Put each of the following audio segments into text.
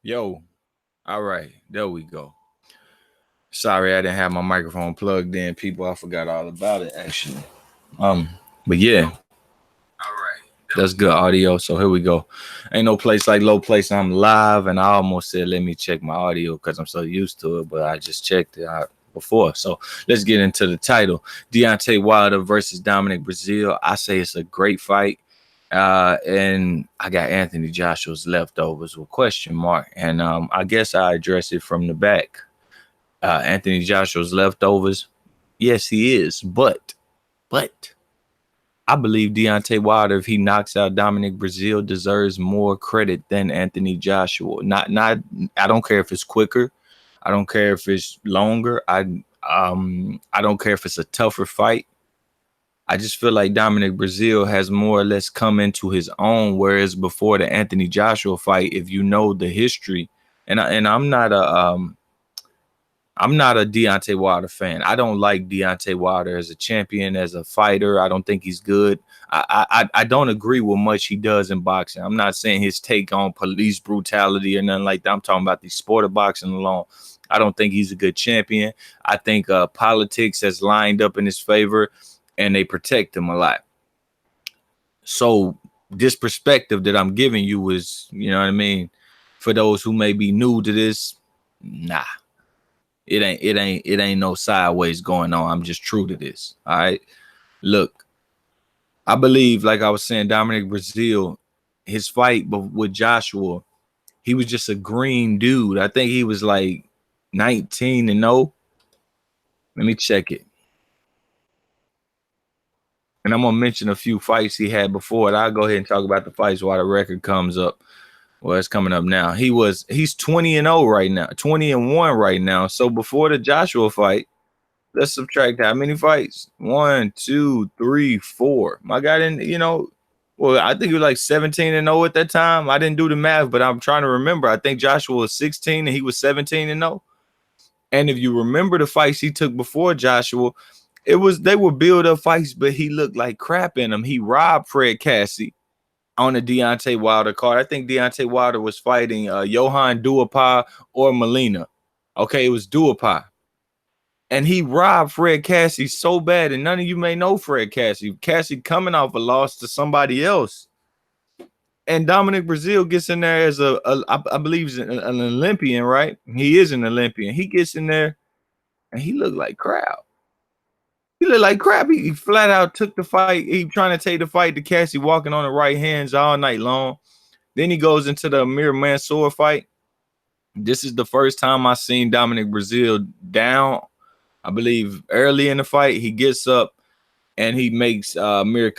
Yo, all right, there we go. Sorry, I didn't have my microphone plugged in, people. I forgot all about it actually. Um, but yeah, that's good audio. So here we go. Ain't no place like low place. I'm live, and I almost said let me check my audio because I'm so used to it, but I just checked it out before. So let's get into the title: Deontay Wilder versus Dominic Breazeale. I say it's a great fight. And I got Anthony Joshua's leftovers with question mark, and I guess I address it from the back. Anthony Joshua's leftovers. Yes, he is, but I believe Deontay Wilder, if he knocks out Dominic Breazeale, deserves more credit than Anthony Joshua. Not. I don't care if it's quicker. I don't care if it's longer. I don't care if it's a tougher fight. I just feel like Dominic Breazeale has more or less come into his own, whereas before the Anthony Joshua fight, if you know the history, and I'm not a Deontay Wilder fan. I don't like Deontay Wilder as a champion, as a fighter. I don't think he's good. I don't agree with much he does in boxing. I'm not saying his take on police brutality or nothing like that. I'm talking about the sport of boxing alone. I don't think he's a good champion. I think politics has lined up in his favor, and they protect him a lot. So this perspective that I'm giving you is, you know what I mean, for those who may be new to this, nah, it ain't no sideways going on. I'm just true to this. All right. Look, I believe, like I was saying, Dominic Breazeale, his fight with Joshua, he was just a green dude. I think he was like 19-0. Let me check it. And I'm gonna mention a few fights he had before it. I'll go ahead and talk about the fights while the record comes up. Well, it's coming up now. He's 20-0 right now, 20-1 right now. So before the Joshua fight, let's subtract how many fights? 1, 2, 3, 4. My guy didn't, well, I think he was like 17-0 at that time. I didn't do the math, but I'm trying to remember. I think Joshua was 16 and he was 17-0. And if you remember the fights he took before Joshua, they were build up fights, but he looked like crap in them. He robbed Fred Cassie on the Deontay Wilder card. I think Deontay Wilder was fighting Johan Duhaupas or Molina. Okay, it was Duhaupas. And he robbed Fred Cassie so bad, and none of you may know Fred Cassie. Cassie coming off a loss to somebody else. And Dominic Breazeale gets in there as I believe he's an Olympian, right? He is an Olympian. He gets in there and he looked like crap. He looked like crap. He flat out took the fight. He trying to take the fight to Cassie, walking on the right hands all night long. Then he goes into the Amir Mansour fight. This is the first time I seen Dominic Breazeale down. I believe early in the fight, he gets up and he makes Amir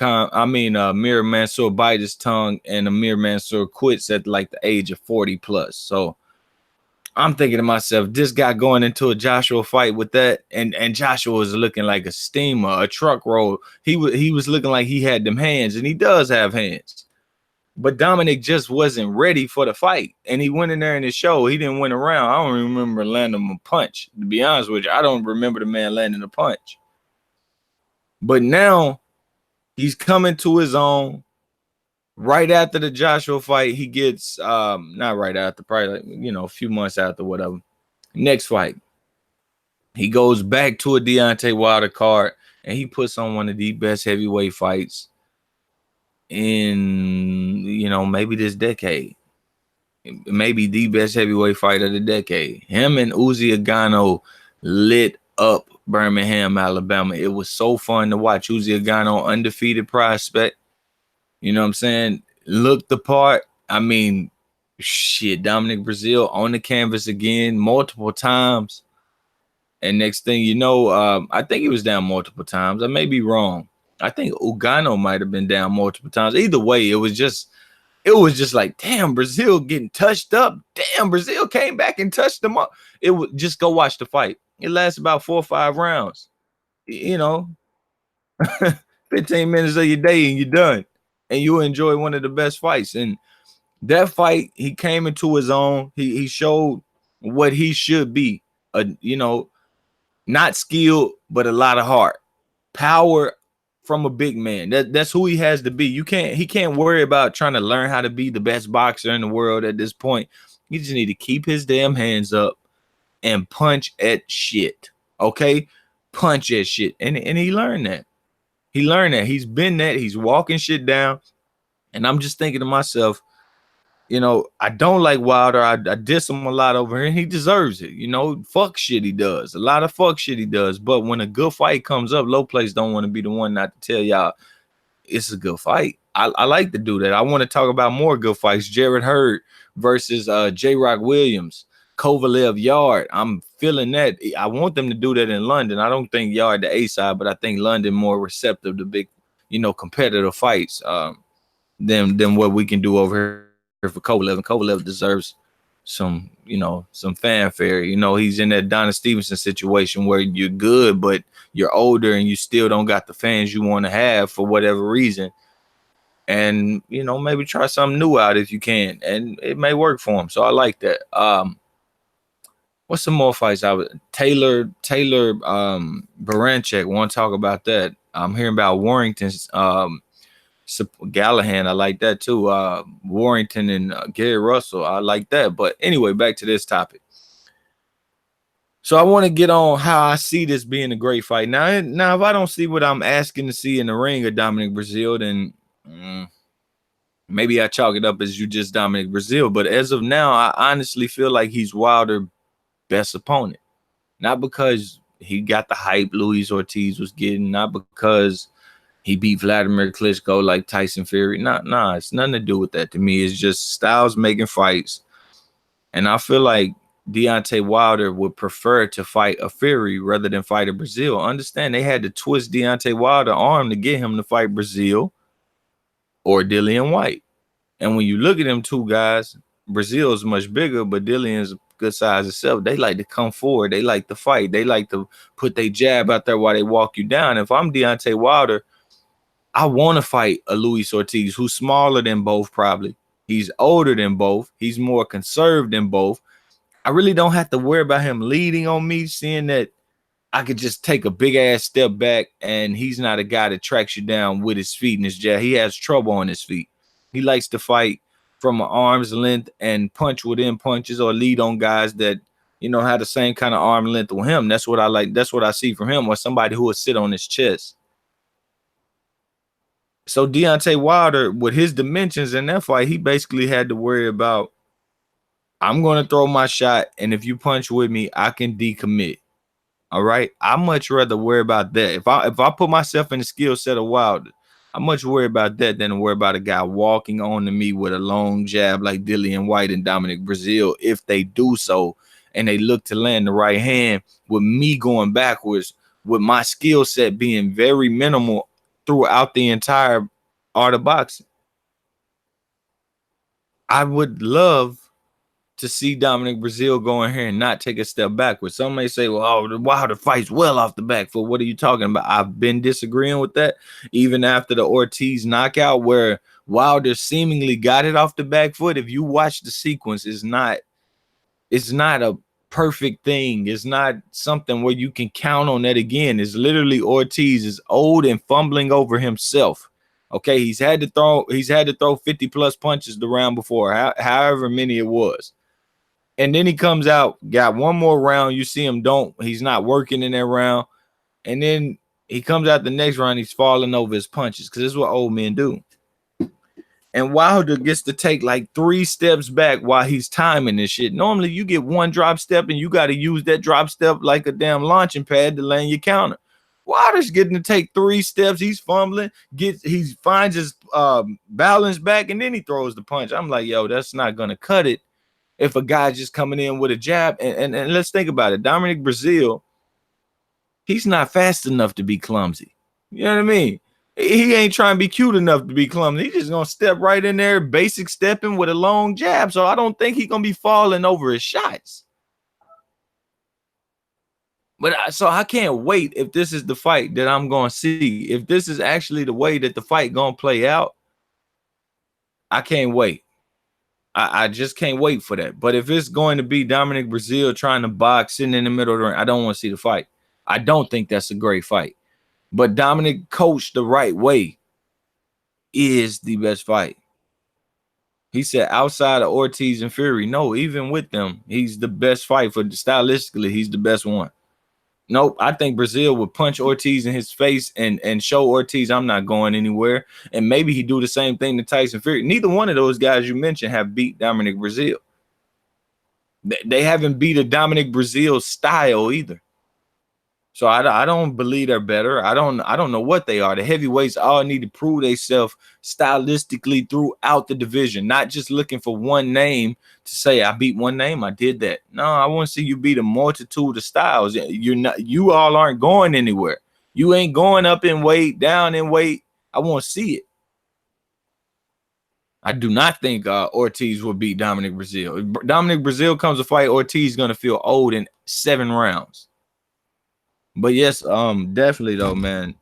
Mansour bite his tongue, and Amir Mansour quits at like the age of 40 plus. So I'm thinking to myself, this guy going into a Joshua fight with that, and Joshua was looking like a steamer, a truck roll. He was looking like he had them hands, and he does have hands. But Dominic just wasn't ready for the fight. And he went in there in the show. He didn't win a round. I don't remember landing a punch. To be honest with you, I don't remember the man landing a punch. But now he's coming to his own. Right after the Joshua fight, he gets not right after, probably like, a few months after, whatever. Next fight, he goes back to a Deontay Wilder card, and he puts on one of the best heavyweight fights in maybe this decade. Maybe the best heavyweight fight of the decade. Him and Uzi Agano lit up Birmingham, Alabama. It was so fun to watch. Uzi Agano, undefeated prospect. You know what I'm saying? Looked the part. I mean, shit, Dominic Breazeale on the canvas again multiple times. And next thing you know, I think he was down multiple times. I may be wrong. I think Ugano might have been down multiple times. Either way, it was just like, damn, Breazeale getting touched up. Damn, Breazeale came back and touched him up. It would just go watch the fight. It lasts about 4 or 5 rounds. 15 minutes of your day and you're done. And you enjoy one of the best fights. And that fight, he came into his own. He showed what he should be. Not skilled, but a lot of heart. Power from a big man. That's who he has to be. He can't worry about trying to learn how to be the best boxer in the world at this point. He just need to keep his damn hands up and punch at shit. Okay? Punch at shit. And he learned that. He learned that. He's been that. He's walking shit down. And I'm just thinking to myself, I don't like Wilder. I diss him a lot over here. He deserves it. Fuck shit he does. A lot of fuck shit he does. But when a good fight comes up, Low Place don't want to be the one not to tell y'all it's a good fight. I like to do that. I want to talk about more good fights. Jared Hurd versus J. Rock Williams, Kovalev Yard. I'm feeling that. I want them to do that in London. I don't think Yard the A side, but I think London more receptive to big, competitive fights than what we can do over here for Kovalev. And Kovalev deserves some fanfare. He's in that Donna Stevenson situation where you're good, but you're older and you still don't got the fans you want to have for whatever reason. And maybe try something new out if you can, and it may work for him. So I like that. What's some more fights? Taylor Baranchek. Want to talk about that? I'm hearing about Warrington's Gallahan. I like that too. Warrington and Gary Russell. I like that. But anyway, back to this topic. So I want to get on how I see this being a great fight. Now, if I don't see what I'm asking to see in the ring of Dominic Breazeale, then maybe I chalk it up as you just Dominic Breazeale. But as of now, I honestly feel like he's Wilder's best opponent. Not because he got the hype Luis Ortiz was getting, not because he beat Vladimir Klitschko like Tyson Fury. Nah, it's nothing to do with that to me. It's just styles making fights. And I feel like Deontay Wilder would prefer to fight a Fury rather than fight a Breazeale. Understand, they had to twist Deontay Wilder's arm to get him to fight Breazeale or Dillian White. And when you look at them two guys, Breazeale is much bigger, but Dillian's good size itself. They like to come forward. They like to fight. They like to put their jab out there while they walk you down. If I'm Deontay Wilder, I want to fight a Luis Ortiz who's smaller than both probably. He's older than both. He's more conserved than both. I really don't have to worry about him leading on me, seeing that I could just take a big ass step back and he's not a guy that tracks you down with his feet and his jab. He has trouble on his feet. He likes to fight from an arm's length and punch within punches or lead on guys that, have the same kind of arm length with him. That's what I like. That's what I see from him, or somebody who will sit on his chest. So Deontay Wilder, with his dimensions in that fight, he basically had to worry about, I'm going to throw my shot, and if you punch with me, I can decommit. All right? I much rather worry about that. If I put myself in the skill set of Wilder, I much worry about that than to worry about a guy walking on to me with a long jab like Dillian White and Dominic Breazeale. If they do so and they look to land the right hand with me going backwards, with my skill set being very minimal throughout the entire art of boxing, I would love to see Dominic Breazeale go in here and not take a step backwards. Some may say, well, Wilder fights well off the back foot. What are you talking about? I've been disagreeing with that. Even after the Ortiz knockout where Wilder seemingly got it off the back foot, if you watch the sequence, it's not a perfect thing. It's not something where you can count on that again. It's literally Ortiz is old and fumbling over himself. Okay, he's had to throw 50 plus punches the round before, however many it was. And then he comes out, got one more round. You see him he's not working in that round. And then he comes out the next round, he's falling over his punches because this is what old men do. And Wilder gets to take like 3 steps back while he's timing this shit. Normally you get one drop step and you got to use that drop step like a damn launching pad to land your counter. Wilder's getting to take 3 steps. He's fumbling, he finds his balance back, and then he throws the punch. I'm like, yo, that's not going to cut it. If a guy's just coming in with a jab, and let's think about it. Dominic Breazeale, he's not fast enough to be clumsy. You know what I mean? He ain't trying to be cute enough to be clumsy. He's just going to step right in there, basic stepping with a long jab. So I don't think he's going to be falling over his shots. But so I can't wait if this is the fight that I'm going to see. If this is actually the way that the fight going to play out, I can't wait. I just can't wait for that. But if it's going to be Dominic Breazeale trying to box sitting in the middle of the ring, I don't want to see the fight. I don't think that's a great fight. But Dominic coached the right way is the best fight. He said outside of Ortiz and Fury, no, even with them, he's the best fight for stylistically. He's the best one. Nope, I think Breazeale would punch Ortiz in his face and show Ortiz I'm not going anywhere. And maybe he do the same thing to Tyson Fury. Neither one of those guys you mentioned have beat Dominic Breazeale. They haven't beat a Dominic Breazeale style either. So I don't believe they're better. I don't know what they are. The heavyweights all need to prove themselves stylistically throughout the division, not just looking for one name to say I beat one name, I did that. No, I want to see you beat a multitude of styles. You all aren't going anywhere. You ain't going up in weight, down in weight. I want to see it. I do not think Ortiz will beat Dominic Breazeale. If Dominic Breazeale comes to fight, Ortiz is going to feel old in 7 rounds. But yes, definitely though, man.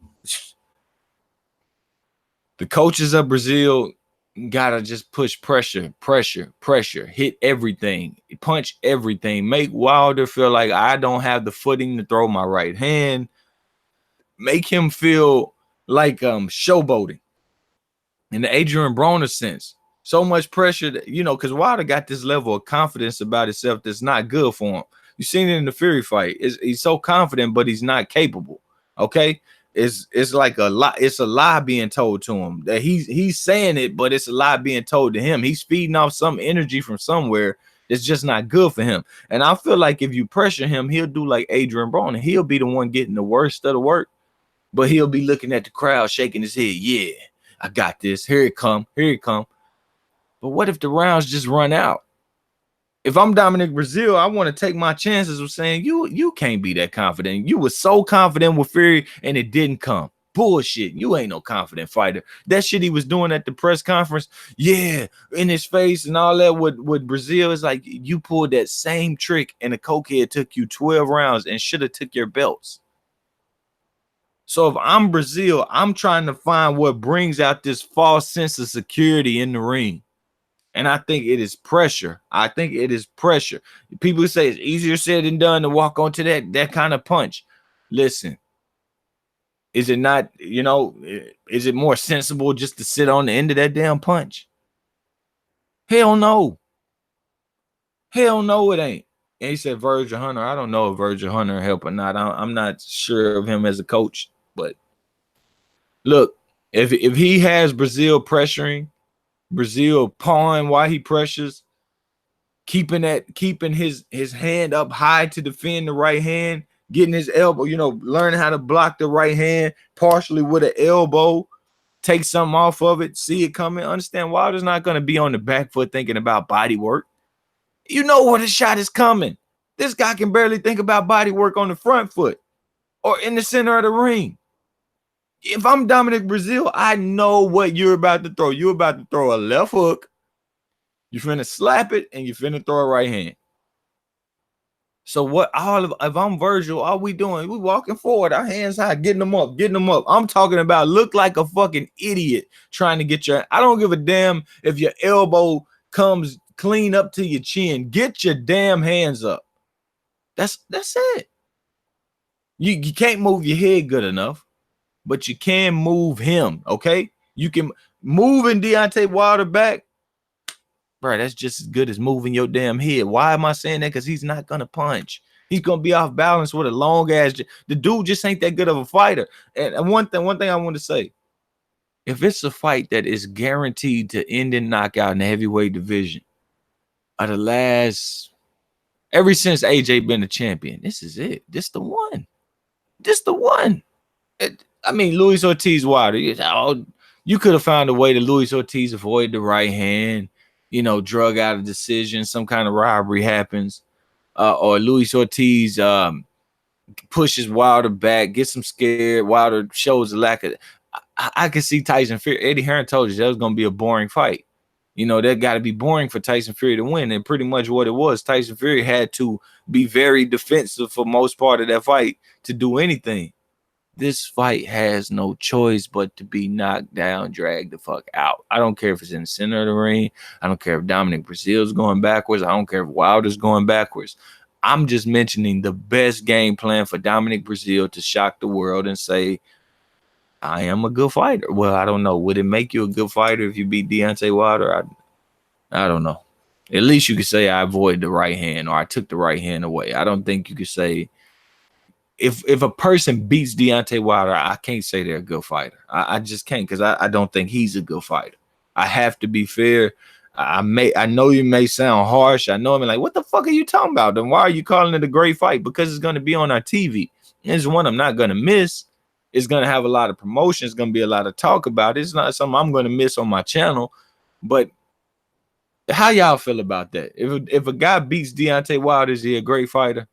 The coaches of Breazeale gotta just push pressure, hit everything, punch everything, make Wilder feel like I don't have the footing to throw my right hand, make him feel like showboating in the Adrian Broner sense. So much pressure that, because Wilder got this level of confidence about himself that's not good for him. You seen it in the Fury fight. He's so confident, but he's not capable. Okay, it's like a lie. It's a lie being told to him that he's saying it, but it's a lie being told to him. He's feeding off some energy from somewhere that's just not good for him. And I feel like if you pressure him, he'll do like Adrian Broner. He'll be the one getting the worst of the work, but he'll be looking at the crowd, shaking his head. Yeah, I got this. Here it come. Here it come. But what if the rounds just run out? If I'm Dominic Breazeale, I want to take my chances of saying you can't be that confident. You were so confident with Fury and it didn't come. Bullshit. You ain't no confident fighter. That shit he was doing at the press conference, yeah, in his face and all that with Breazeale, is like you pulled that same trick and a cokehead took you 12 rounds and should have took your belts. So if I'm Breazeale, I'm trying to find what brings out this false sense of security in the ring. And I think it is pressure. I think it is pressure. People say it's easier said than done to walk onto that kind of punch. Listen, is it not, is it more sensible just to sit on the end of that damn punch? Hell no. Hell no, it ain't. And he said Virgil Hunter. I don't know if Virgil Hunter help or not. I'm not sure of him as a coach. But look, if he has Breazeale pressuring, Breazeale pawing while he pressures, keeping his hand up high to defend the right hand, getting his elbow, learning how to block the right hand partially with an elbow, take something off of it, see it coming. Understand Wilder's not going to be on the back foot thinking about body work. You know where the shot is coming. This guy can barely think about body work on the front foot or in the center of the ring. If I'm Dominic Breazeale, I know what you're about to throw. You're about to throw a left hook. You're finna slap it, and you're finna throw a right hand. So if I'm Virgil, all we doing, we walking forward, our hands high, getting them up. I'm talking about look like a fucking idiot trying to get I don't give a damn if your elbow comes clean up to your chin. Get your damn hands up. That's it. You can't move your head good enough, but you can move him, okay? You can moving Deontay Wilder back. Bro, that's just as good as moving your damn head. Why am I saying that? Because he's not going to punch. He's going to be off balance with a long ass. The dude just ain't that good of a fighter. And one thing I want to say, if it's a fight that is guaranteed to end in knockout in the heavyweight division, ever since AJ been the champion, this is it. This the one. Luis Ortiz Wilder. You could have found a way to Luis Ortiz avoid the right hand, drug out a decision, some kind of robbery happens, or Luis Ortiz pushes Wilder back, gets him scared. Wilder shows a lack of. I can see Tyson Fury. Eddie Hearn told you that was going to be a boring fight. That got to be boring for Tyson Fury to win, and pretty much what it was. Tyson Fury had to be very defensive for most part of that fight to do anything. This fight has no choice but to be knocked down, dragged the fuck out. I don't care if it's in the center of the ring. I don't care if Dominic Breazeale's going backwards. I don't care if Wilder's going backwards. I'm just mentioning the best game plan for Dominic Breazeale to shock the world and say, I am a good fighter. Well, I don't know. Would it make you a good fighter if you beat Deontay Wilder? I don't know. At least you could say I avoided the right hand or I took the right hand away. I don't think you could say if a person beats Deontay Wilder, I can't say they're a good fighter. I just can't because I don't think he's a good fighter. I have to be fair. I know you may sound harsh. I know I'm like, what the fuck are you talking about? Then why are you calling it a great fight? Because it's gonna be on our TV. It's one I'm not gonna miss. It's gonna have a lot of promotion. It's gonna be a lot of talk about it. It's not something I'm gonna miss on my channel. But how y'all feel about that? If a guy beats Deontay Wilder, is he a great fighter?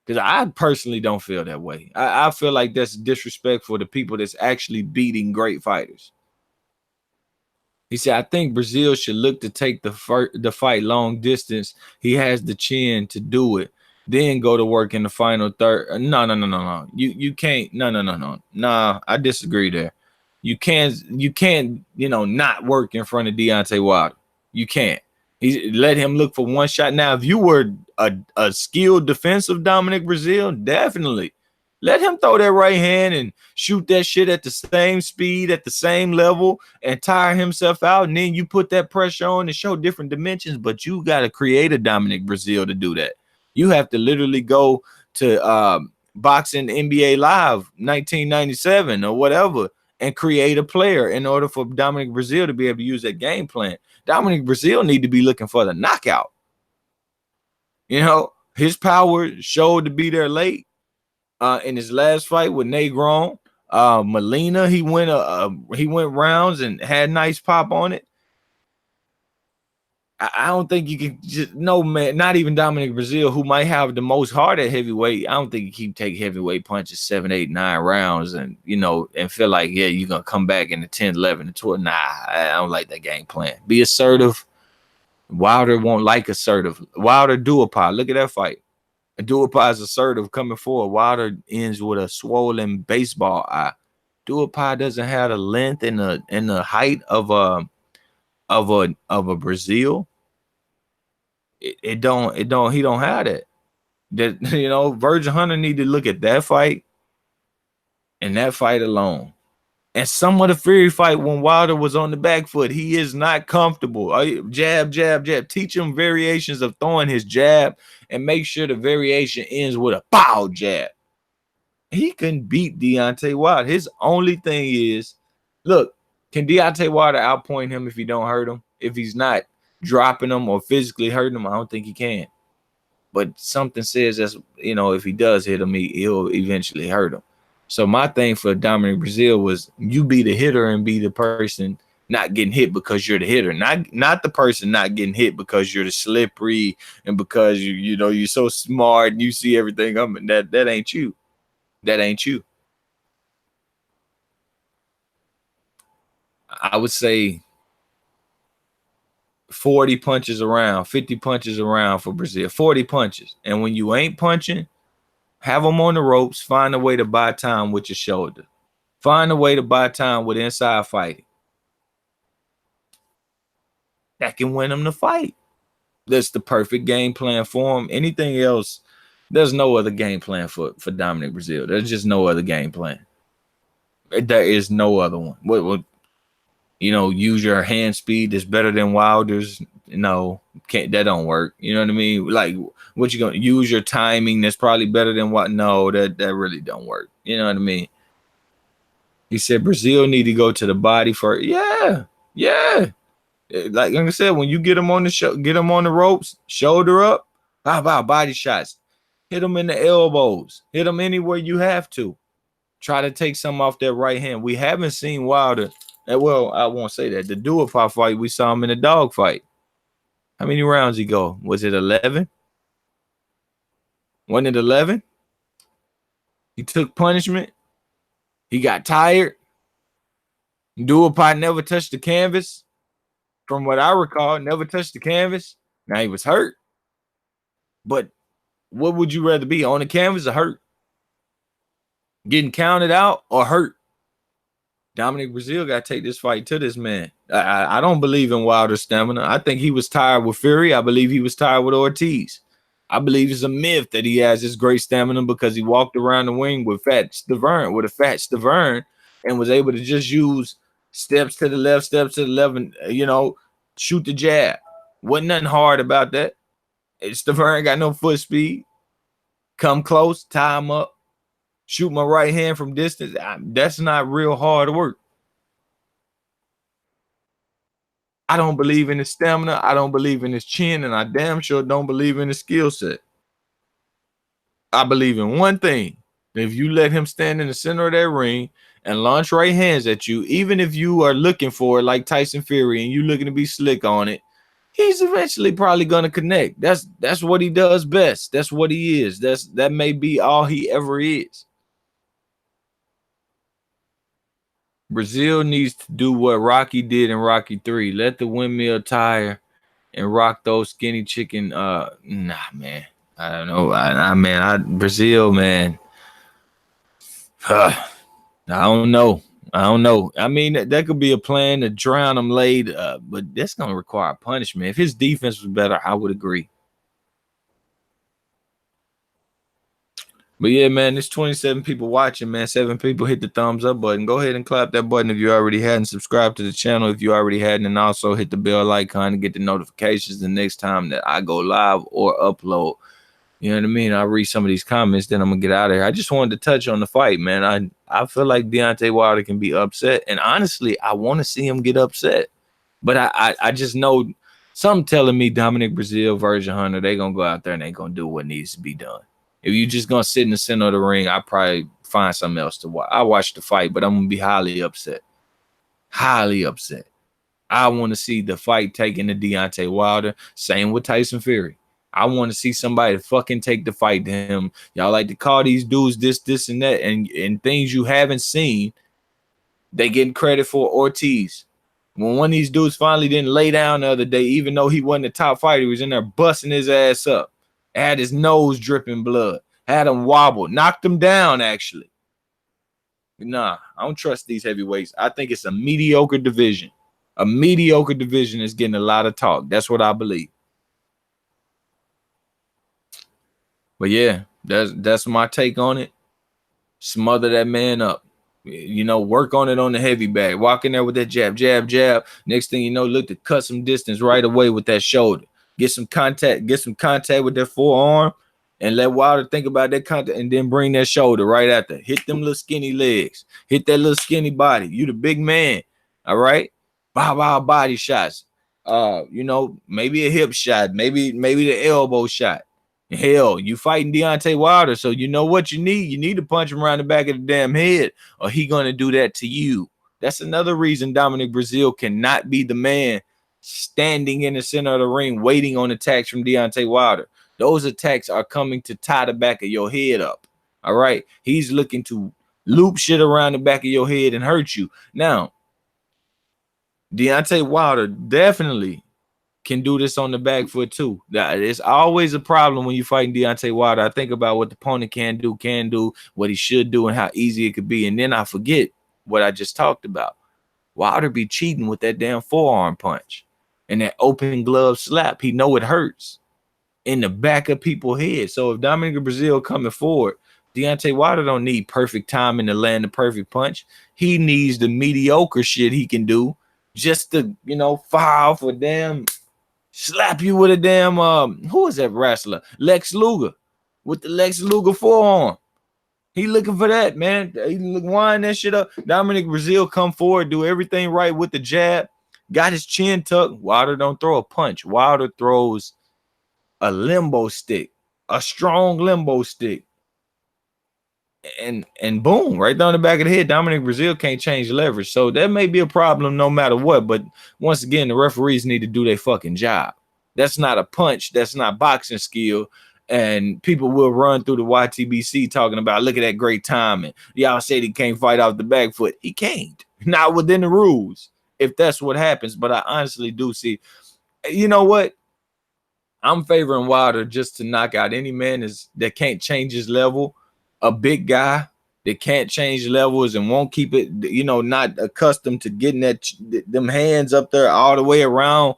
Because I personally don't feel that way. I feel like that's disrespectful to people that's actually beating great fighters. He said, I think Breazeale should look to take the fight long distance. He has the chin to do it. Then go to work in the final third. No. You can't. No. Nah, I disagree there. You can't, not work in front of Deontay Wilder. You can't. Let him look for one shot. Now, if you were a skilled defensive Dominic Breazeale, definitely let him throw that right hand and shoot that shit at the same speed, at the same level, and tire himself out. And then you put that pressure on and show different dimensions. But you got to create a Dominic Breazeale to do that. You have to literally go to Boxing NBA Live 1997 or whatever and create a player in order for Dominic Breazeale to be able to use that game plan. Dominic Breazeale need to be looking for the knockout. His power showed to be there late. In his last fight with Negron, Molina, he went rounds and had nice pop on it. I don't think you can just man, not even Dominic Breazeale, who might have the most heart at heavyweight. I don't think you keep taking heavyweight punches 7, 8, 9 rounds and and feel like you're gonna come back in the 10, 11, and 12. Nah, I don't like that game plan. Be assertive. Wilder won't like assertive. Wilder Duhaupas, look at that fight. Duhaupas is assertive coming forward. Wilder ends with a swollen baseball eye. Duhaupas doesn't have the length and the height of a Breazeale. He don't have that. Virgin Hunter need to look at that fight and that fight alone. And some of the Fury fight when Wilder was on the back foot, he is not comfortable. Jab, jab, jab. Teach him variations of throwing his jab and make sure the variation ends with a pow jab. He couldn't beat Deontay Wilder. His only thing is, look, can Deontay Wilder outpoint him if he don't hurt him? If he's not dropping him or physically hurting him, I don't think he can. But something says that's, if he does hit him, he'll eventually hurt him. So my thing for Dominic Breazeale was you be the hitter and be the person not getting hit because you're the hitter, not the person not getting hit because you're the slippery and because you're so smart and you see everything coming. That ain't you. That ain't you. I would say 40 punches around, 50 punches around for Breazeale. 40 punches. And when you ain't punching, have them on the ropes. Find a way to buy time with your shoulder. Find a way to buy time with inside fighting. That can win them the fight. That's the perfect game plan for him. Anything else, there's no other game plan for Dominic Breazeale. There's just no other game plan. There is no other one. Use your hand speed that's better than Wilder's. That don't work. You know what I mean? Like, what you gonna use your timing that's probably better than what? No, that really don't work. You know what I mean? He said Breazeale need to go to the body for yeah. Like I said, when you get him on the show, get him on the ropes, shoulder up. How about body shots? Hit him in the elbows. Hit him anywhere you have to. Try to take some off that right hand. We haven't seen Wilder. Well, I won't say that. The Duhaupas fight, we saw him in a dog fight. How many rounds he go? Was it 11? Wasn't it 11? He took punishment. He got tired. Duhaupas never touched the canvas. From what I recall, never touched the canvas. Now he was hurt. But what would you rather be, on the canvas or hurt? Getting counted out or hurt? Dominic Breazeale got to take this fight to this man. I don't believe in Wilder's stamina. I think he was tired with Fury. I believe he was tired with Ortiz. I believe it's a myth that he has this great stamina because he walked around the ring with a fat Stavern, and was able to just use steps to the left, and, shoot the jab. Wasn't nothing hard about that. Stavern ain't got no foot speed. Come close, tie him up, shoot my right hand from distance. That's not real hard work. I don't believe in his stamina. I don't believe in his chin, and I damn sure don't believe in his skill set. I believe in one thing. If you let him stand in the center of that ring and launch right hands at you, even if you are looking for it like Tyson Fury and you looking to be slick on it, he's eventually probably gonna connect. That's what he does best. That's what he is. That may be all he ever is. Breazeale needs to do what Rocky did in Rocky 3. Let the windmill tire and rock those skinny chicken. Nah, man. I don't know. Breazeale, man. I don't know. I mean, that could be a plan to drown him late, but that's gonna require punishment. If his defense was better, I would agree. But yeah, man, there's 27 people watching, man. 7 people hit the thumbs up button. Go ahead and clap that button if you already hadn't. Subscribe to the channel if you already hadn't, and also hit the bell icon to get the notifications the next time that I go live or upload. You know what I mean? I'll read some of these comments, then I'm gonna get out of here. I just wanted to touch on the fight, man. I feel like Deontay Wilder can be upset, and honestly, I want to see him get upset. But I just know something telling me Dominic Breazeale, Virgin Hunter, they gonna go out there and they gonna do what needs to be done. If you just gonna sit in the center of the ring, I probably find something else to watch. I watch the fight, but I'm gonna be highly upset. Highly upset. I want to see the fight taken to Deontay Wilder. Same with Tyson Fury. I want to see somebody fucking take the fight to him. Y'all like to call these dudes this, and that, and things you haven't seen. They getting credit for Ortiz. When one of these dudes finally didn't lay down the other day, even though he wasn't the top fighter, he was in there busting his ass up. Had his nose dripping blood. Had him wobble. Knocked him down, actually. Nah, I don't trust these heavyweights. I think it's a mediocre division. A mediocre division is getting a lot of talk. That's what I believe. But yeah, that's my take on it. Smother that man up. You know, work on it on the heavy bag. Walk in there with that jab, jab, jab. Next thing you know, look to cut some distance right away with that shoulder. Get some contact with that forearm, and let Wilder think about that contact, and then bring that shoulder right after. Hit them little skinny legs. Hit that little skinny body. You the big man. All right. Bow body shots. You know, maybe a hip shot, maybe the elbow shot. Hell, you fighting Deontay Wilder, so you know what you need. You need to punch him around the back of the damn head, or he gonna do that to you. That's another reason Dominic Breazeale cannot be the man standing in the center of the ring waiting on attacks from Deontay Wilder. Those attacks are coming to tie the back of your head up. All right, he's looking to loop shit around the back of your head and hurt you. Now, Deontay Wilder definitely can do this on the back foot too. It's always a problem when you fighting Deontay Wilder. I think about what the opponent can do, what he should do, and how easy it could be. And then I forget what I just talked about. Wilder be cheating with that damn forearm punch and that open glove slap. He know it hurts in the back of people's heads. So if Dominic Breazeale coming forward, Deontay Wilder don't need perfect timing to land the perfect punch. He needs the mediocre shit he can do just to, you know, fire off a damn slap you with a damn who is that wrestler? Lex Luger with the Lex Luger forearm. He looking for that, man. He wind that shit up. Dominic Breazeale come forward, do everything right with the jab, got his chin tucked. Wilder don't throw a punch. Wilder throws a limbo stick, a strong limbo stick. And boom, right down the back of the head. Dominic Breazeale can't change leverage. So that may be a problem no matter what. But once again, the referees need to do their fucking job. That's not a punch. That's not boxing skill. And people will run through the YTBC talking about, look at that great timing. Y'all said he can't fight off the back foot. He can't. Not within the rules, if that's what happens. But I honestly do see, you know what? I'm favoring Wilder just to knock out any man that can't change his level. A big guy that can't change levels and won't keep it, you know, not accustomed to getting them hands up there all the way around,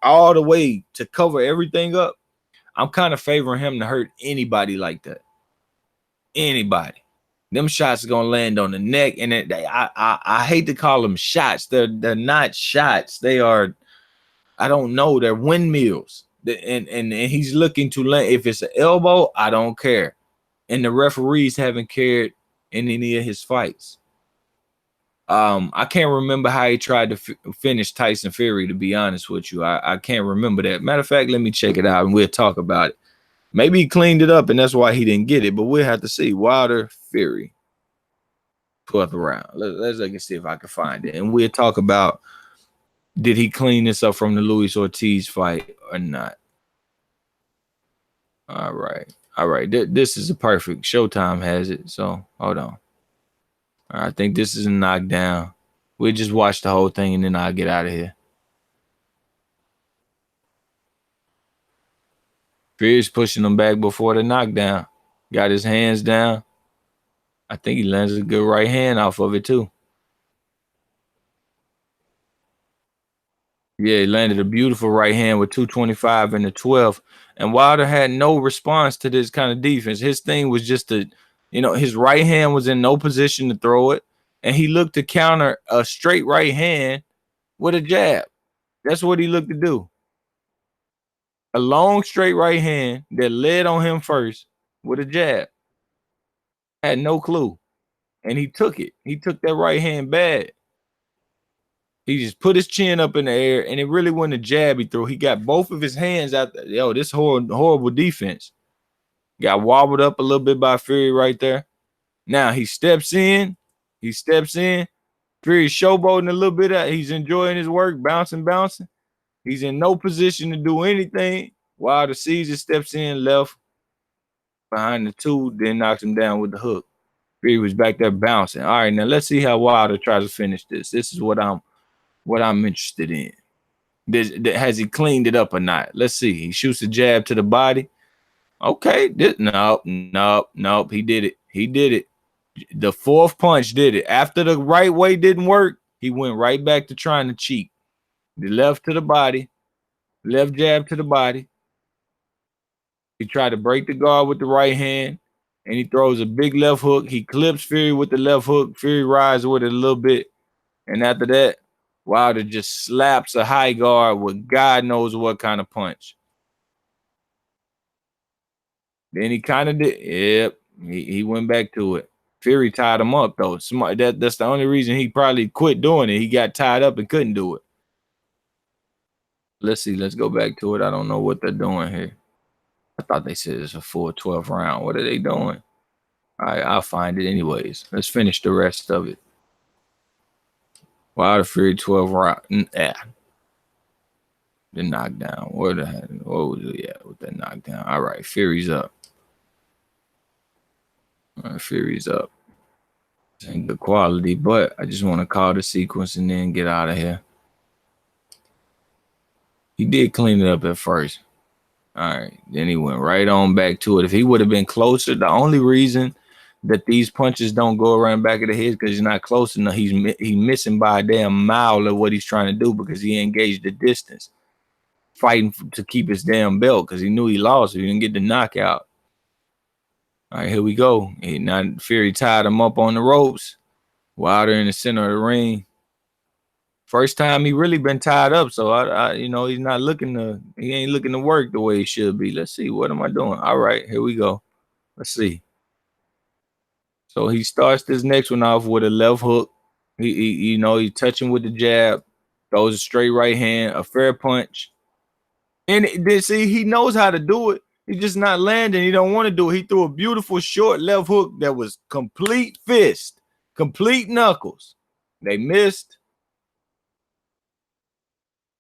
all the way to cover everything up. I'm kind of favoring him to hurt anybody like that. Anybody. Them shots are gonna land on the neck, and I hate to call them shots. They're not shots. They are I don't know. They're windmills. And he's looking to land. If it's an elbow, I don't care. And the referees haven't cared in any of his fights. I can't remember how he tried to finish Tyson Fury, to be honest with you. I can't remember that. Matter of fact, let me check it out and we'll talk about it. Maybe he cleaned it up and that's why he didn't get it, but we'll have to see. Wilder, Fury, 12th round. Let's look and see if I can find it. And we'll talk about, did he clean this up from the Luis Ortiz fight or not? All right. All right. This is a perfect. Showtime has it. So hold on. I think this is a knockdown. We'll just watch the whole thing and then I'll get out of here. Fury's pushing him back before the knockdown. Got his hands down. I think he lands a good right hand off of it too. Yeah, he landed a beautiful right hand with 225 in the 12th. And Wilder had no response to this kind of defense. His thing was just to, his right hand was in no position to throw it. And he looked to counter a straight right hand with a jab. That's what he looked to do. A long straight right hand that led on him first with a jab. Had no clue. And he took it. He took that right hand bad. He just put his chin up in the air, and it really wasn't a jab he threw. He got both of his hands out there. Yo, this horrible defense. Got wobbled up a little bit by Fury right there. Now he steps in. Fury's showboating a little bit. He's enjoying his work, bouncing. He's in no position to do anything. Wilder sees it, steps in, left behind the two, then knocks him down with the hook. Fury was back there bouncing. All right, now let's see how Wilder tries to finish this. This is what I'm interested in. Has he cleaned it up or not? Let's see. He shoots a jab to the body. Okay. Nope. He did it. The fourth punch did it. After the right way didn't work, he went right back to trying to cheat. The left to the body, left jab to the body. He tried to break the guard with the right hand, and he throws a big left hook. He clips Fury with the left hook. Fury rides with it a little bit. And after that, Wilder just slaps a high guard with God knows what kind of punch. Then he kind of did. Yep. He went back to it. Fury tied him up, though. That's the only reason he probably quit doing it. He got tied up and couldn't do it. Let's see. Let's go back to it. I don't know what they're doing here. I thought they said it's a full 12th round. What are they doing? All right, I'll find it anyways. Let's finish the rest of it. Wilder Fury 12 round. The knockdown. What was it? Yeah, with that knockdown. All right, Fury's up. All right, Fury's up. This ain't good quality, but I just want to call the sequence and then get out of here. He did clean it up at first. All right, then he went right on back to it. If he would have been closer, the only reason that these punches don't go around back of the head because he's not close enough. He's missing by a damn mile of what he's trying to do because he engaged the distance, fighting to keep his damn belt because he knew he lost. He didn't get the knockout. All right, here we go. Now Fury tied him up on the ropes. Wilder in the center of the ring. First time he really been tied up, so he's not he ain't looking to work the way he should be. Let's see, what am I doing? All right, here we go. Let's see. So he starts this next one off with a left hook. He's touching with the jab, throws a straight right hand, a fair punch. And he knows how to do it. He's just not landing. He don't want to do it. He threw a beautiful short left hook that was complete fist, complete knuckles. They missed.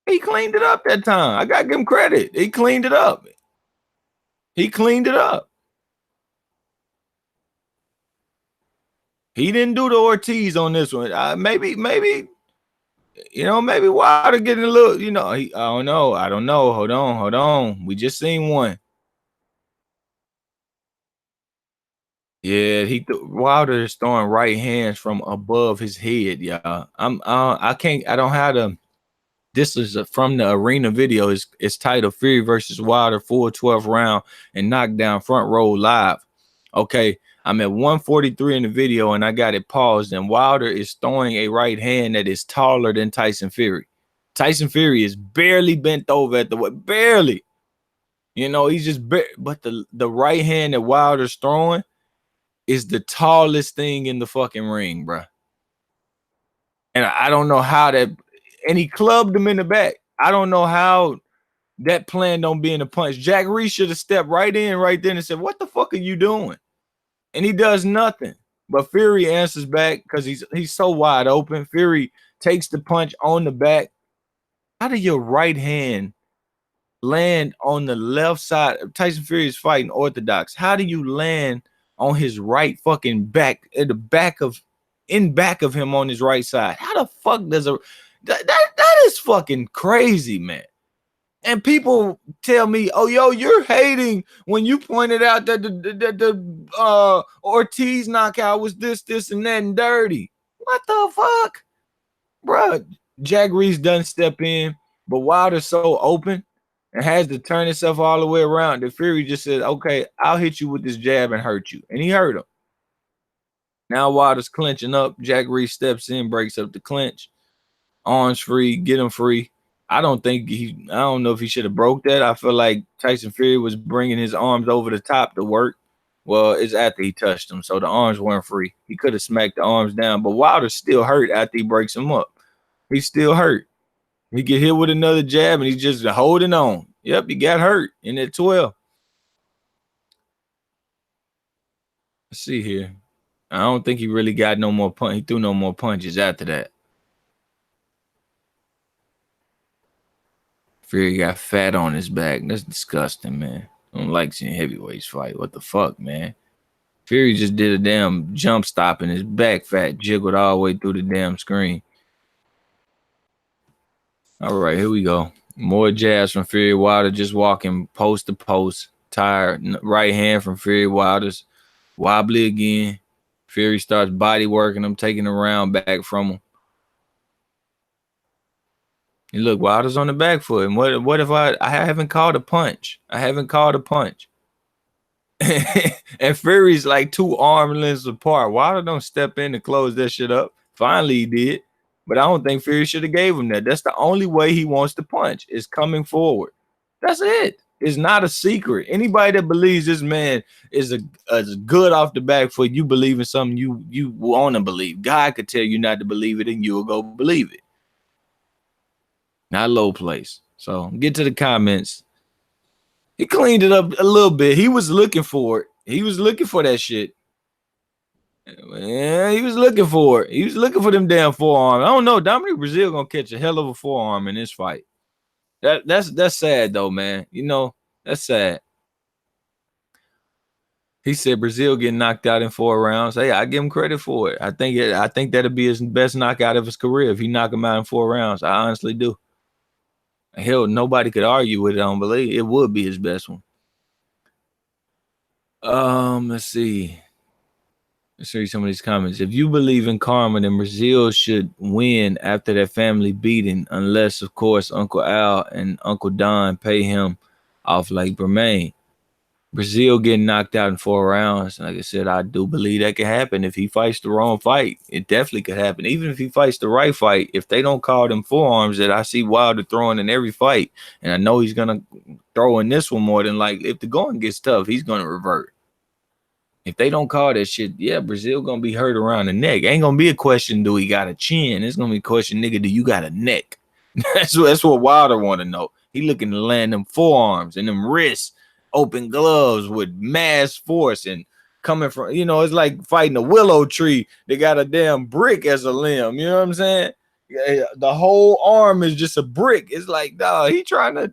He cleaned it up that time. I got to give him credit. He cleaned it up. He didn't do the Ortiz on this one. Maybe Wilder getting a little, I don't know. Hold on. We just seen one. Yeah, Wilder is throwing right hands from above his head, y'all. I don't have the. This is from the arena video. It's titled Fury versus Wilder, full 12th round and knockdown front row live. Okay, I'm at 143 in the video and I got it paused. And Wilder is throwing a right hand that is taller than Tyson Fury. Tyson Fury is barely bent over at the way, barely. You know, he's just but the right hand that Wilder's throwing is the tallest thing in the fucking ring, bro. And I don't know how that, and he clubbed him in the back. I don't know how that plan don't be in the punch. Jack Reese should have stepped right in right then and said, "What the fuck are you doing?" And he does nothing. But Fury answers back because he's so wide open. Fury takes the punch on the back. How did your right hand land on the left side? Tyson Fury is fighting orthodox. How do you land on his right fucking back, at the back of, in back of him on his right side? How the fuck does that is fucking crazy, man. And people tell me, "Oh, yo, you're hating when you pointed out that the Ortiz knockout was this, and that, and dirty." What the fuck, bro? Jack Reese doesn't step in, but Wilder's so open and has to turn himself all the way around. The Fury just said, "Okay, I'll hit you with this jab and hurt you," and he hurt him. Now Wilder's clinching up. Jack Reese steps in, breaks up the clinch. Arms free, get him free. I don't know if he should have broke that. I feel like Tyson Fury was bringing his arms over the top to work. Well, it's after he touched him, so the arms weren't free. He could have smacked the arms down, but Wilder's still hurt after he breaks him up. He's still hurt. He get hit with another jab, and he's just holding on. Yep, he got hurt in that 12. Let's see here. I don't think he really got no more punch. He threw no more punches after that. Fury got fat on his back. That's disgusting, man. I don't like seeing heavyweights fight. What the fuck, man? Fury just did a damn jump stop and his back fat jiggled all the way through the damn screen. All right, here we go. More jabs from Fury. Wilder just walking post to post. Tired. Right hand from Fury. Wilder's wobbly again. Fury starts body working him, taking the round back from him. And look, Wilder's on the back foot. And what if I haven't called a punch? I haven't called a punch. And Fury's like 2 arm lengths apart. Wilder don't step in to close that shit up. Finally he did. But I don't think Fury should have gave him that. That's the only way he wants to punch, is coming forward. That's it. It's not a secret. Anybody that believes this man is a good off the back foot, you believe in something you want to believe. God could tell you not to believe it and you'll go believe it. Not low place. So get to the comments. He cleaned it up a little bit. He was looking for it. He was looking for that shit. Yeah, he was looking for it. He was looking for them damn forearms. I don't know. Dominic Breazeale gonna catch a hell of a forearm in this fight. That's sad though, man. You know, that's sad. He said Breazeale getting knocked out in 4 rounds. Hey, I give him credit for it. I think that'll be his best knockout of his career if he knock him out in 4 rounds. I honestly do. Hell, nobody could argue with it. I don't believe it would be his best one. Let's see. Let's read some of these comments. If you believe in karma, then Breazeale should win after that family beating, unless, of course, Uncle Al and Uncle Don pay him off like Bermain. Breazeale getting knocked out in 4 rounds. Like I said, I do believe that could happen. If he fights the wrong fight, it definitely could happen. Even if he fights the right fight, if they don't call them forearms that I see Wilder throwing in every fight, and I know he's going to throw in this one more than like, if the going gets tough, he's going to revert. If they don't call that shit, yeah, Breazeale going to be hurt around the neck. Ain't going to be a question, do he got a chin? It's going to be a question, nigga, do you got a neck? That's what Wilder want to know. He looking to land them forearms and them wrists. Open gloves with mass force and coming from, you know, it's like fighting a willow tree. They got a damn brick as a limb. You know what I'm saying? The whole arm is just a brick. It's like, dog, he trying to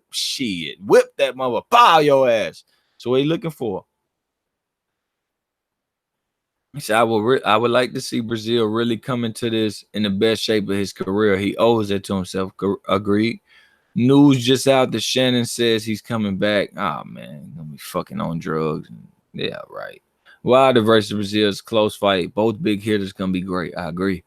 whip that mother, pow your ass. So what he looking for? He said, I would like to see Breazeale really come into this in the best shape of his career. He owes it to himself. Agreed. News just out that Shannon says he's coming back. Oh, man, he's gonna be fucking on drugs. Yeah, right. Wilder versus Breazeale is a close fight. Both big hitters gonna be great. I agree.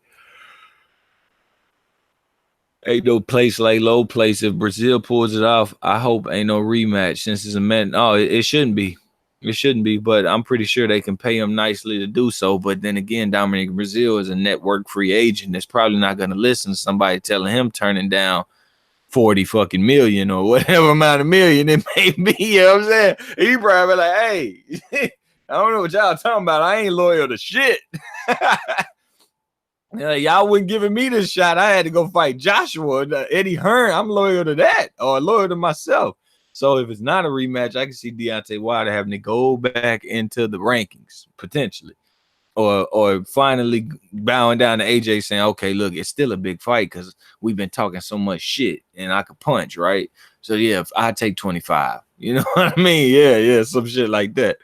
Ain't no place like low place. If Breazeale pulls it off, I hope ain't no rematch since it's a man. Oh, it shouldn't be. It shouldn't be, but I'm pretty sure they can pay him nicely to do so. But then again, Dominic Breazeale is a network free agent that's probably not going to listen to somebody telling him turning down 40 fucking million or whatever amount of million it may be. You know what I'm saying? He probably like, hey, I don't know what y'all talking about. I ain't loyal to shit. Y'all wasn't giving me this shot. I had to go fight Joshua, Eddie Hearn. I'm loyal to that, or loyal to myself. So if it's not a rematch, I can see Deontay Wilder having to go back into the rankings potentially, or finally bowing down to AJ saying, okay, look, it's still a big fight because we've been talking so much shit and I could punch, right? So yeah, I take 25. You know what I mean? Yeah, some shit like that.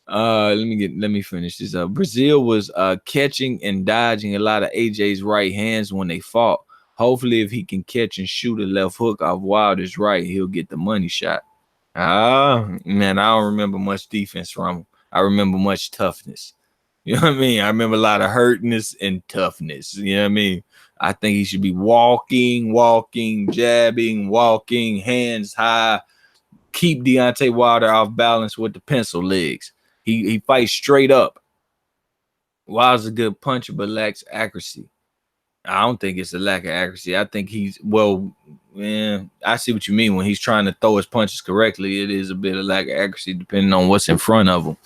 Let me finish this up. Breazeale was catching and dodging a lot of AJ's right hands when they fought. Hopefully, if he can catch and shoot a left hook off Wilder's right, he'll get the money shot. Man, I don't remember much defense from him. I remember much toughness. You know what I mean? I remember a lot of hurtness and toughness. You know what I mean? I think he should be walking, jabbing, hands high. Keep Deontay Wilder off balance with the pencil legs. He fights straight up. Wilder's a good puncher, but lacks accuracy. I don't think it's a lack of accuracy. I think I see what you mean. When he's trying to throw his punches correctly, it is a bit of lack of accuracy depending on what's in front of him.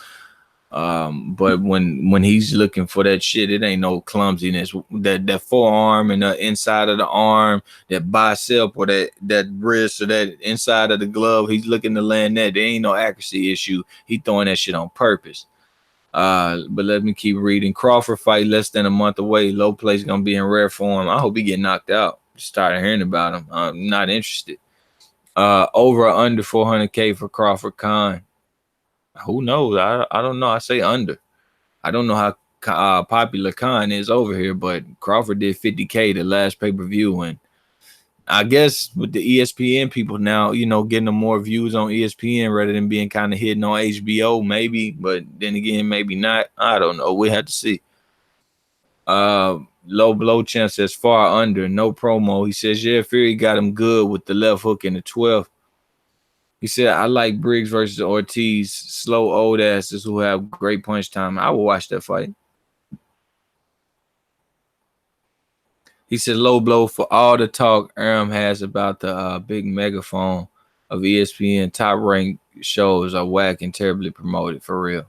But when he's looking for that shit, it ain't no clumsiness. That forearm and the inside of the arm, that bicep or that wrist or that inside of the glove, he's looking to land that. There ain't no accuracy issue. He throwing that shit on purpose. But let me keep reading. Crawford fight less than a month away. Low place gonna be in rare form. I hope he get knocked out. Started hearing about him. I'm not interested. Over or under 400K for Crawford Khan. Who knows? I don't know. I say under. I don't know how popular Khan is over here, but Crawford did 50K the last pay-per-view, and I guess with the ESPN people now, getting them more views on ESPN rather than being kind of hidden on HBO, maybe, but then again, maybe not. I don't know. We have to see. Low blow chance says far under, no promo. He says, yeah, Fury got him good with the left hook in the 12th. He said, I like Briggs versus Ortiz, slow old asses who have great punch time. I will watch that fight. He said, low blow for all the talk Aram has about the big megaphone of ESPN top ranked shows are whack and terribly promoted, for real.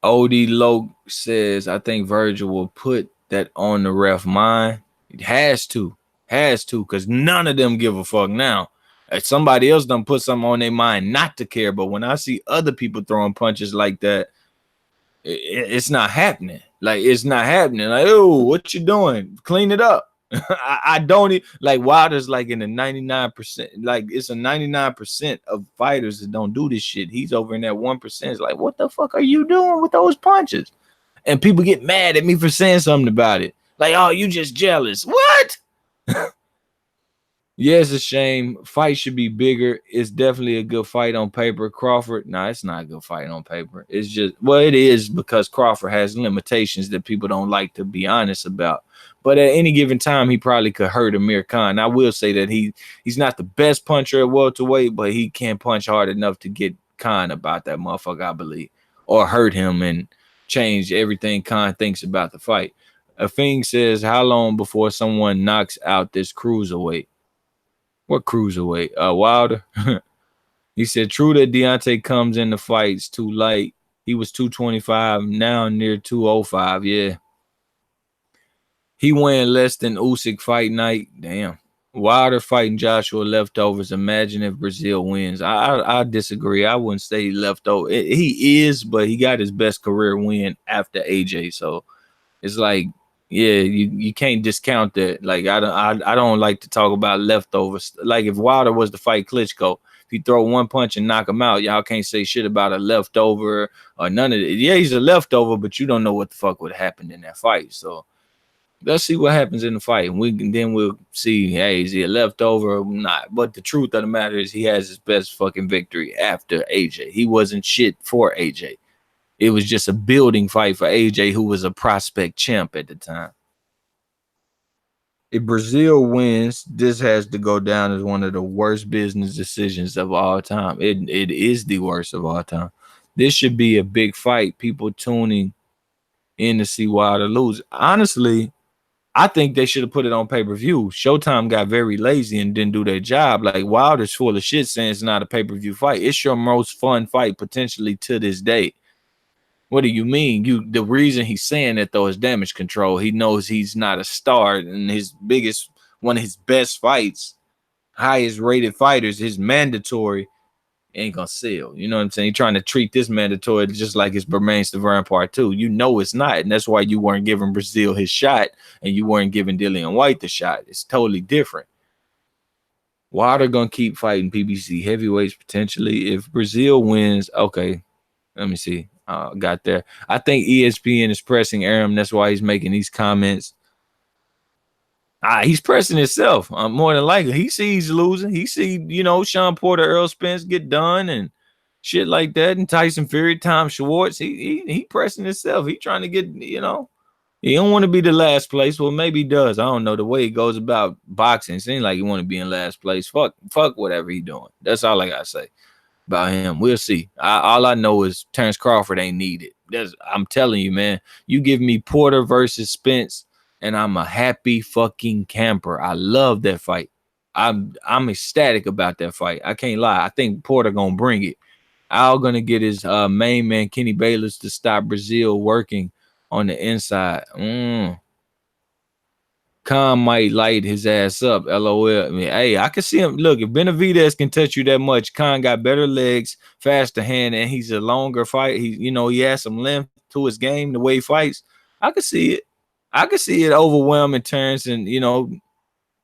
OD Loke says, I think Virgil will put that on the ref mind. It has to, because none of them give a fuck now. If somebody else done put something on their mind not to care, but when I see other people throwing punches like that, it's not happening. Like, it's not happening. Like, oh, what you doing? Clean it up. I don't like Wilder's like in the 99%. Like, it's a 99% of fighters that don't do this shit. He's over in that 1%. It's like, what the fuck are you doing with those punches? And people get mad at me for saying something about it. Like, oh, you just jealous. What? Yeah, it's a shame. Fight should be bigger. It's definitely a good fight on paper. Crawford, it's not a good fight on paper. It's just, it is because Crawford has limitations that people don't like to be honest about. But at any given time, he probably could hurt Amir Khan. I will say that he's not the best puncher at welterweight, but he can punch hard enough to get Khan about that motherfucker, I believe, or hurt him and change everything Khan thinks about the fight. Afing says, how long before someone knocks out this cruiserweight? What cruiserweight? Wilder. He said, true that Deontay comes in the fights too light. He was 225, now near 205. Yeah. He won less than Usyk fight night. Damn. Wilder fighting Joshua leftovers. Imagine if Breazeale wins. I disagree. I wouldn't say leftover. He is, but he got his best career win after AJ. So it's like, yeah, you can't discount that. Like, I don't like to talk about leftovers. Like, if Wilder was to fight Klitschko, if you throw one punch and knock him out, y'all can't say shit about a leftover or none of it. Yeah, he's a leftover, but you don't know what the fuck would happen in that fight. So let's see what happens in the fight. And then we'll see, hey, is he a leftover or not? But the truth of the matter is he has his best fucking victory after AJ. He wasn't shit for AJ. It was just a building fight for AJ, who was a prospect champ at the time. If Breazeale wins, this has to go down as one of the worst business decisions of all time. It is the worst of all time. This should be a big fight. People tuning in to see Wilder lose. Honestly, I think they should have put it on pay-per-view. Showtime got very lazy and didn't do their job. Like Wilder's full of shit saying it's not a pay-per-view fight. It's your most fun fight potentially to this day. What do you mean? The reason he's saying that though is damage control. He knows he's not a star, and his biggest one of his best fights, highest rated fighters, his mandatory ain't gonna sell. You know what I'm saying? You're trying to treat this mandatory just like it's Bermain Stavern Part 2. You know it's not, and that's why you weren't giving Breazeale his shot, and you weren't giving Dillian White the shot. It's totally different. Wilder gonna keep fighting PBC heavyweights potentially. If Breazeale wins, okay, let me see. Got there. I think ESPN is pressing Arum. That's why he's making these comments. He's pressing himself. More than likely, he sees losing. He see, Sean Porter, Earl Spence get done and shit like that, and Tyson Fury, Tom Schwartz. He pressing himself. He trying to get, he don't want to be the last place. Well, maybe he does. I don't know the way he goes about boxing. It seems like he want to be in last place. Fuck whatever he doing. That's all I gotta say about him. We'll see. All I know is Terrence Crawford ain't needed. I'm telling you, man. You give me Porter versus Spence, and I'm a happy fucking camper. I love that fight. I'm ecstatic about that fight. I can't lie. I think Porter gonna bring it. Al gonna get his main man Kenny Bayless to stop Breazeale working on the inside. Khan might light his ass up. LOL. I mean, hey, I can see him. Look, if Benavidez can touch you that much, Khan got better legs, faster hand, and he's a longer fight. He has some length to his game, the way he fights. I could see it. I could see it overwhelming Terrence, and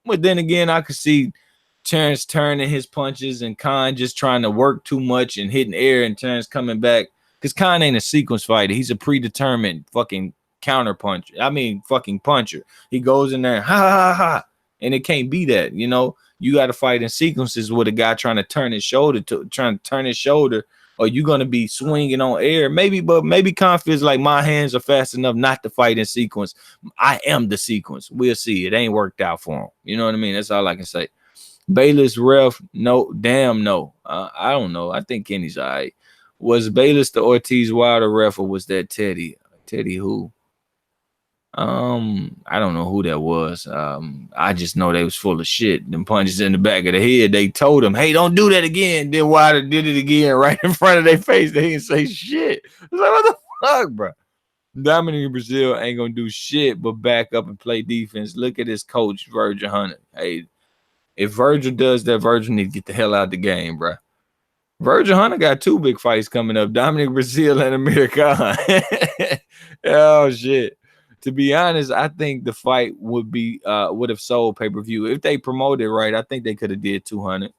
but then again, I could see Terrence turning his punches and Khan just trying to work too much and hitting air, and Terrence coming back. Because Khan ain't a sequence fighter. He's a predetermined fucking counter puncher. I mean, fucking puncher. He goes in there, ha ha ha, and it can't be that. You got to fight in sequences with a guy trying to turn his shoulder, or you're gonna be swinging on air. Maybe Khan feels like my hands are fast enough not to fight in sequence. I am the sequence. We'll see. It ain't worked out for him. You know what I mean? That's all I can say. Bayless ref, no, damn no. I don't know. I think Kenny's all right. Was Bayless the Ortiz Wilder ref, or was that Teddy? Teddy who? I don't know who that was. I just know they was full of shit. Them punches in the back of the head. They told him, "Hey, don't do that again." Then Wilder did it again right in front of their face. They didn't say shit. I was like, what the fuck, bro? Dominic Breazeale ain't gonna do shit but back up and play defense. Look at his coach, Virgil Hunter. Hey, if Virgil does that, Virgil need to get the hell out of the game, bro. Virgil Hunter got 2 big fights coming up: Dominic Breazeale and Amir Khan. Oh shit. To be honest, I think the fight would have sold pay-per-view. If they promoted it right, I think they could have did 200.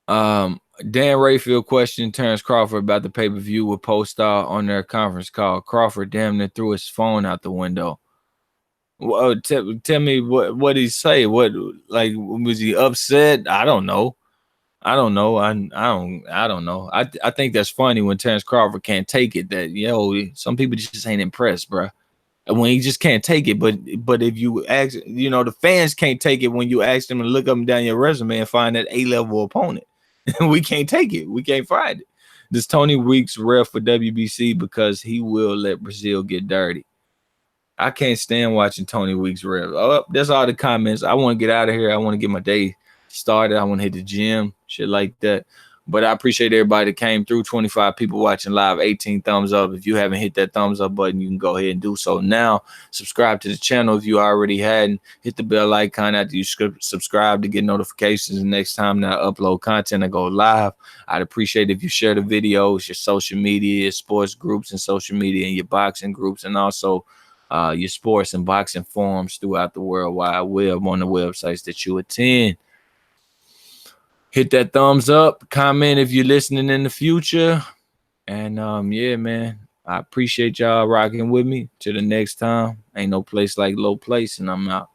Dan Rayfield questioned Terrence Crawford about the pay-per-view with Postal on their conference call. Crawford damn near threw his phone out the window. Well, tell me what did he say? What, like, was he upset? I don't know. I don't know. I don't know. I think that's funny when Terrence Crawford can't take it. That some people just ain't impressed, bro. When he just can't take it. But if you ask, the fans can't take it when you ask them to look up and down your resume and find that A-level opponent. We can't take it. We can't find it. Does Tony Weeks ref for WBC because he will let Breazeale get dirty? I can't stand watching Tony Weeks ref. Oh, that's all the comments. I want to get out of here. I want to get my day started. I want to hit the gym, shit like that. But I appreciate everybody that came through. 25 people watching live, 18 thumbs up. If you haven't hit that thumbs up button, you can go ahead and do so now. Subscribe to the channel if you already hadn't. Hit the bell icon after you subscribe to get notifications the next time that I upload content, I go live. I'd appreciate if you share the videos, your social media, your sports groups and social media, and your boxing groups, and also your sports and boxing forums throughout the World Wide Web on the websites that you attend. Hit that thumbs up, comment if you're listening in the future. And yeah, man, I appreciate y'all rocking with me. Till the next time, ain't no place like low place, and I'm out.